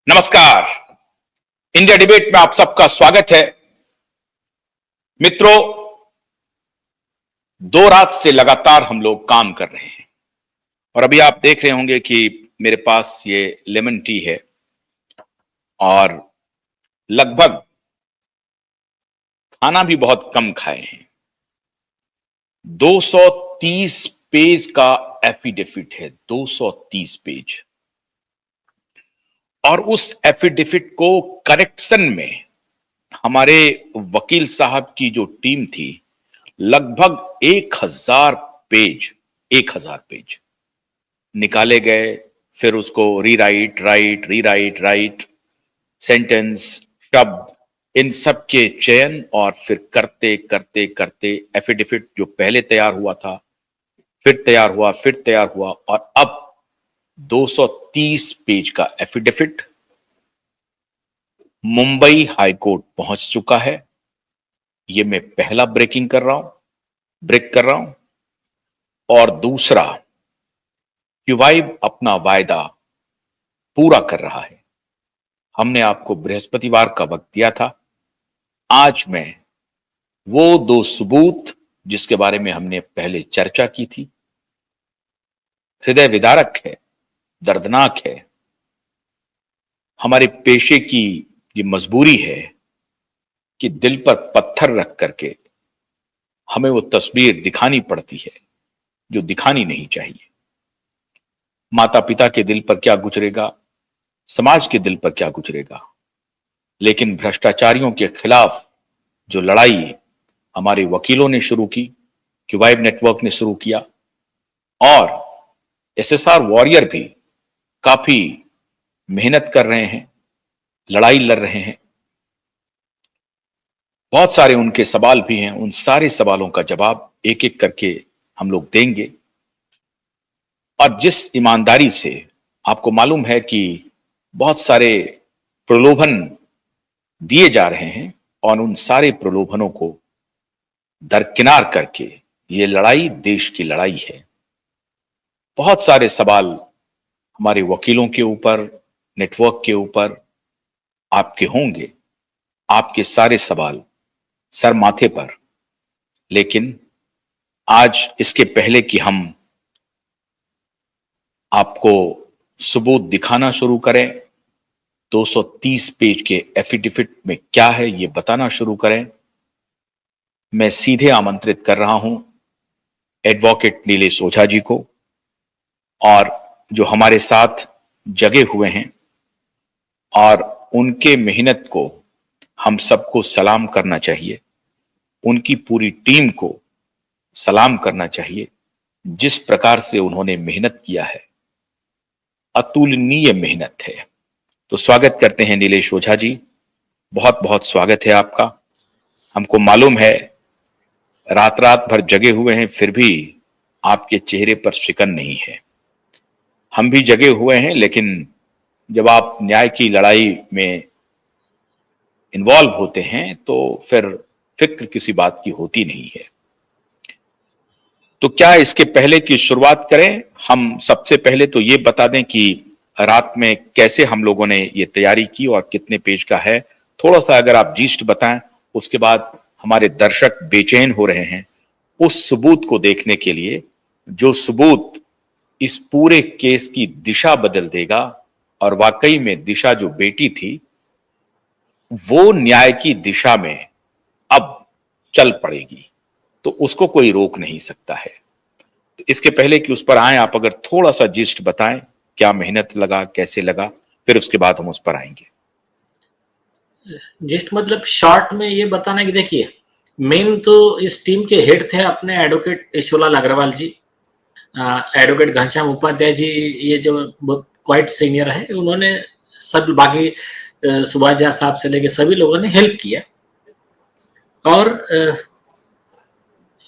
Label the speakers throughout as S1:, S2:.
S1: नमस्कार। India debate में आप सबका स्वागत है। मित्रों, 2 रात से लगातार हम लोग काम कर रहे हैं और अभी आप देख रहे होंगे कि मेरे पास ये लेमन टी है और लगभग खाना भी बहुत कम खाए हैं। 230 पेज का एफिडेविट है, 230 पेज। और उस एफिडेविट को करेक्शन में हमारे वकील साहब की जो टीम थी, लगभग 1000 पेज निकाले गए। फिर उसको रीराइट राइट सेंटेंस, शब्द, इन सब के चयन और फिर करते करते करते एफिडेविट जो पहले तैयार हुआ था, फिर तैयार हुआ और अब 230 पेज का एफिडेविट मुंबई हाईकोर्ट पहुंच चुका है। ये मैं पहला ब्रेक कर रहा हूं। और दूसरा, क्यूवाइब अपना वायदा पूरा कर रहा है। हमने आपको बृहस्पतिवार का वक्त दिया था। आज मैं वो 2 सबूत जिसके बारे में हमने पहले चर्चा की थी, हृदय विदारक है, दर्दनाक है, हमारे पेशे की ये मजबूरी है कि दिल पर पत्थर रख करके हमें वो तस्वीर दिखानी पड़ती है जो दिखानी नहीं चाहिए। माता पिता के दिल पर क्या गुजरेगा, समाज के दिल पर क्या गुजरेगा, लेकिन भ्रष्टाचारियों के खिलाफ जो लड़ाई हमारे वकीलों ने शुरू की, क्यूवाइब नेटवर्क ने शुरू किया और एसएसआर वॉरियर भी काफी मेहनत कर रहे हैं, लड़ाई लड़ रहे हैं। बहुत सारे उनके सवाल भी हैं, उन सारे सवालों का जवाब एक एक करके हम लोग देंगे। और जिस ईमानदारी से, आपको मालूम है कि बहुत सारे प्रलोभन दिए जा रहे हैं और उन सारे प्रलोभनों को दरकिनार करके ये लड़ाई देश की लड़ाई है। बहुत सारे सवाल हमारे वकीलों के ऊपर, नेटवर्क के ऊपर आपके होंगे, आपके सारे सवाल सर माथे पर। लेकिन आज इसके पहले कि हम आपको सबूत दिखाना शुरू करें, 230 पेज के एफिडेविट में क्या है ये बताना शुरू करें, मैं सीधे आमंत्रित कर रहा हूं एडवोकेट नीलेश ओझा जी को, और जो हमारे साथ जगे हुए हैं और उनके मेहनत को हम सबको सलाम करना चाहिए, उनकी पूरी टीम को सलाम करना चाहिए। जिस प्रकार से उन्होंने मेहनत किया है, अतुलनीय मेहनत है। तो स्वागत करते हैं नीलेश ओझा जी, बहुत बहुत स्वागत है आपका। हमको मालूम है रात रात भर जगे हुए हैं, फिर भी आपके चेहरे पर शिकन नहीं है। हम भी जगे हुए हैं, लेकिन जब आप न्याय की लड़ाई में इन्वॉल्व होते हैं तो फिर फिक्र किसी बात की होती नहीं है। तो क्या इसके पहले की शुरुआत करें? हम सबसे पहले तो ये बता दें कि रात में कैसे हम लोगों ने ये तैयारी की और कितने पेज का है। थोड़ा सा अगर आप जीस्ट बताएं, उसके बाद हमारे दर्शक बेचैन हो रहे हैं उस सबूत को देखने के लिए, जो सबूत इस पूरे केस की दिशा बदल देगा। और वाकई में दिशा जो बेटी थी, वो न्याय की दिशा में अब चल पड़ेगी, तो उसको कोई रोक नहीं सकता है। तो इसके पहले कि उस पर आए, आप अगर थोड़ा सा जिस्ट बताएं, क्या मेहनत लगा, कैसे लगा, फिर उसके बाद हम उस पर आएंगे।
S2: जिस्ट मतलब शॉर्ट में ये बताना कि देखिए, मेन तो इस टीम के हेड थे अपने एडवोकेट ईश्वरलाल अग्रवाल जी, एडवोकेट घनश्याम उपाध्याय जी, ये जो बहुत क्वाइट सीनियर है, उन्होंने सब बाकी सुभाष झा साहब से लेके सभी लोगों ने हेल्प किया। और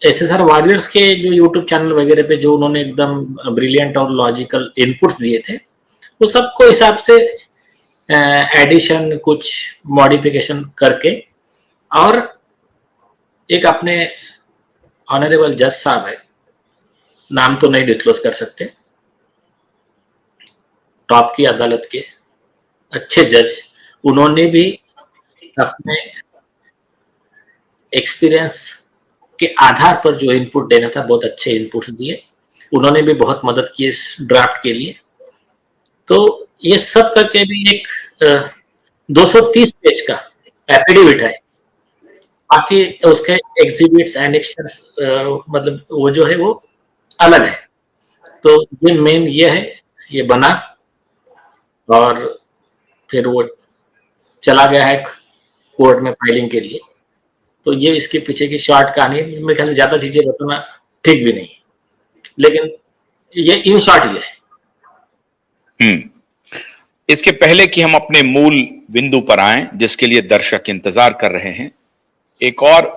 S2: एसएसआर वॉरियर्स के जो यूट्यूब चैनल वगैरह पे जो उन्होंने एकदम ब्रिलियंट और लॉजिकल इनपुट्स दिए थे, वो सबको हिसाब से एडिशन, कुछ मॉडिफिकेशन करके, और एक अपने ऑनरेबल जज साहब है, नाम तो नहीं डिस्क्लोज कर सकते, टॉप की अदालत के अच्छे जज, उन्होंने भी अपने एक्सपीरियंस के आधार पर जो इनपुट देना था बहुत अच्छे इनपुट्स दिए। उन्होंने भी बहुत मदद की इस ड्राफ्ट के लिए। तो ये सब करके भी एक 230 पेज का एफिडेविट है। बाकी उसके एग्जिबिट्स एनेक्शंस मतलब वो जो है वो अलग है। तो ये मेन ये है, ये बना और फिर वो चला गया है कोर्ट में फाइलिंग के लिए। तो ये इसके पीछे की शॉर्ट कहानी है। मेरे ख्याल से ज्यादा चीजें बताना ठीक भी नहीं, लेकिन ये इन शॉर्ट ये है।
S1: इसके पहले कि हम अपने मूल बिंदु पर आएं, जिसके लिए दर्शक इंतजार कर रहे हैं, एक और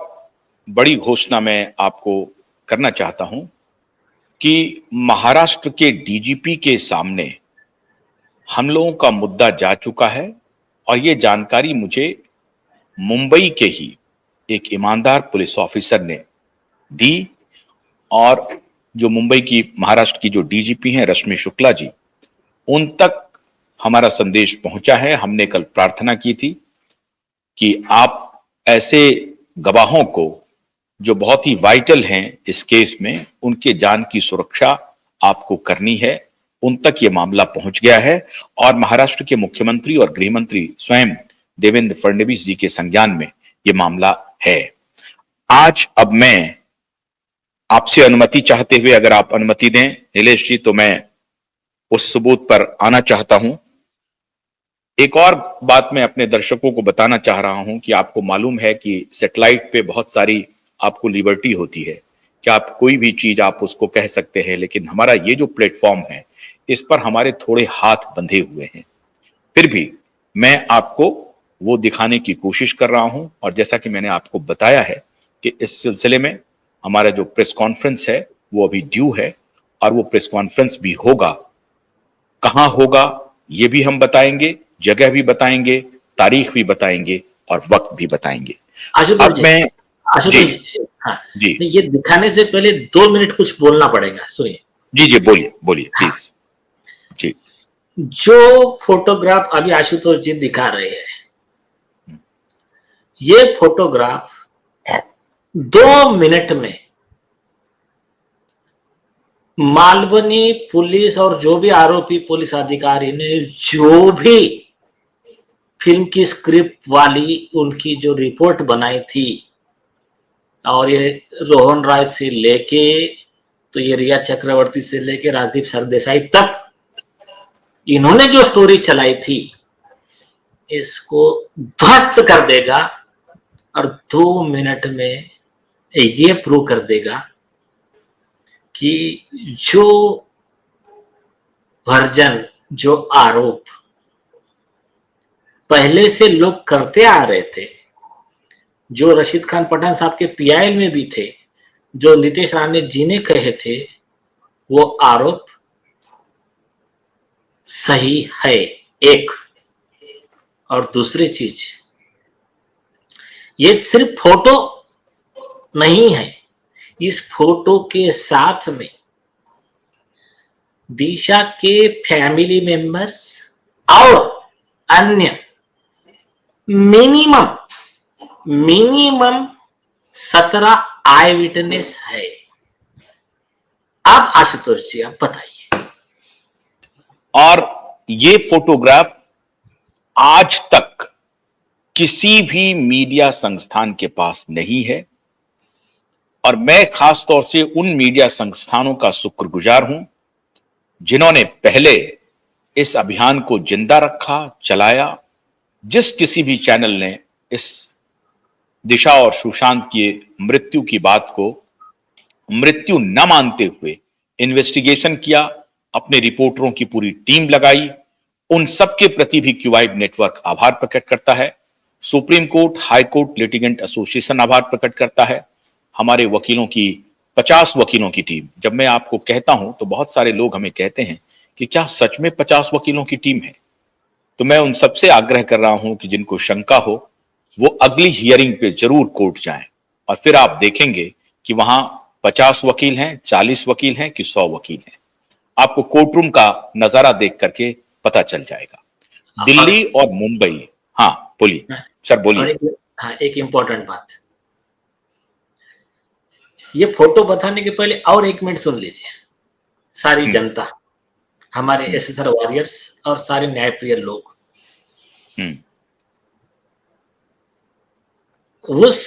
S1: बड़ी घोषणा मैं आपको करना चाहता हूं कि महाराष्ट्र के डीजीपी के सामने हम लोगों का मुद्दा जा चुका है और ये जानकारी मुझे मुंबई के ही एक ईमानदार पुलिस ऑफिसर ने दी। और जो मुंबई की महाराष्ट्र की जो डीजीपी हैं रश्मि शुक्ला जी, उन तक हमारा संदेश पहुंचा है। हमने कल प्रार्थना की थी कि आप ऐसे गवाहों को जो बहुत ही वाइटल हैं इस केस में, उनके जान की सुरक्षा आपको करनी है। उन तक ये मामला पहुंच गया है और महाराष्ट्र के मुख्यमंत्री और गृह मंत्री स्वयं देवेंद्र फडणवीस जी के संज्ञान में ये मामला है। आज अब मैं आपसे अनुमति चाहते हुए, अगर आप अनुमति दें नीलेश जी, तो मैं उस सबूत पर आना चाहता हूं। एक और बात मैं अपने दर्शकों को बताना चाह रहा हूं कि आपको मालूम है कि सैटेलाइट पे बहुत सारी आपको लिबर्टी होती है कि आप कोई भी चीज आप उसको कह सकते हैं, लेकिन हमारा ये जो प्लेटफॉर्म है इस पर हमारे थोड़े हाथ बंधे हुए हैं। फिर भी मैं आपको वो दिखाने की कोशिश कर रहा हूं। और जैसा कि मैंने आपको बताया है कि इस सिलसिले में हमारा जो प्रेस कॉन्फ्रेंस है वो अभी ड्यू है और वो प्रेस कॉन्फ्रेंस भी होगा। कहां होगा ये भी हम बताएंगे, जगह भी बताएंगे, तारीख भी बताएंगे और वक्त भी बताएंगे।
S2: आशुतोष जी,
S1: मैं
S2: आशुतोष जी, हाँ,
S1: जी
S2: ये दिखाने से पहले 2 मिनट कुछ बोलना पड़ेगा। सुनिए।
S1: जी जी बोलिए बोलिए प्लीज। जी,
S2: जो फोटोग्राफ अभी आशुतोष जी दिखा रहे हैं, ये फोटोग्राफ 2 मिनट में मालवनी पुलिस और जो भी आरोपी पुलिस अधिकारी ने जो भी फिल्म की स्क्रिप्ट वाली उनकी जो रिपोर्ट बनाई थी, और ये रोहन राय से लेके तो ये रिया चक्रवर्ती से लेके राजदीप सरदेसाई तक इन्होंने जो स्टोरी चलाई थी, इसको ध्वस्त कर देगा और 2 मिनट में ये प्रूव कर देगा कि जो वर्जन, जो आरोप पहले से लोग करते आ रहे थे, जो रशीद खान पठान साहब के पीआईएल में भी थे, जो नीतीश राणे जी ने कहे थे, वो आरोप सही है एक। और दूसरी चीज, ये सिर्फ फोटो नहीं है, इस फोटो के साथ में दिशा के फैमिली मेंबर्स और अन्य मिनिमम 17 आई विटनेस है। अब आशुतोष जी आप बताइए।
S1: और ये फोटोग्राफ आज तक किसी भी मीडिया संस्थान के पास नहीं है और मैं खास तौर से उन मीडिया संस्थानों का शुक्रगुजार हूं जिन्होंने पहले इस अभियान को जिंदा रखा, चलाया। जिस किसी भी चैनल ने इस दिशा और सुशांत की मृत्यु की बात को मृत्यु न मानते हुए इन्वेस्टिगेशन किया, अपने रिपोर्टरों की पूरी टीम लगाई, उन सबके प्रति भी क्यूवाइब नेटवर्क आभार प्रकट करता है। Supreme court, high court litigant association आभार प्रकट करता है। हमारे वकीलों की 50 वकीलों की टीम, जब मैं आपको कहता हूं तो बहुत सारे लोग हमें कहते हैं कि क्या सच में 50 वकीलों की टीम है। तो मैं उन सबसे आग्रह कर रहा हूं कि जिनको शंका हो वो अगली हियरिंग पे जरूर कोर्ट जाएं और फिर आप देखेंगे कि वहां 50 वकील हैं, 40 वकील हैं कि 100 वकील हैं। आपको कोर्ट रूम का नजारा देख करके पता चल जाएगा। दिल्ली और मुंबई, हाँ बोलिए सर,
S2: और
S1: बोलिए।
S2: एक इम्पोर्टेंट बात, ये फोटो बताने के पहले और 1 मिनट सुन लीजिए। सारी जनता, हमारे एसएसआर वॉरियर्स और सारे न्यायप्रिय लोग,
S1: हम्म,
S2: उस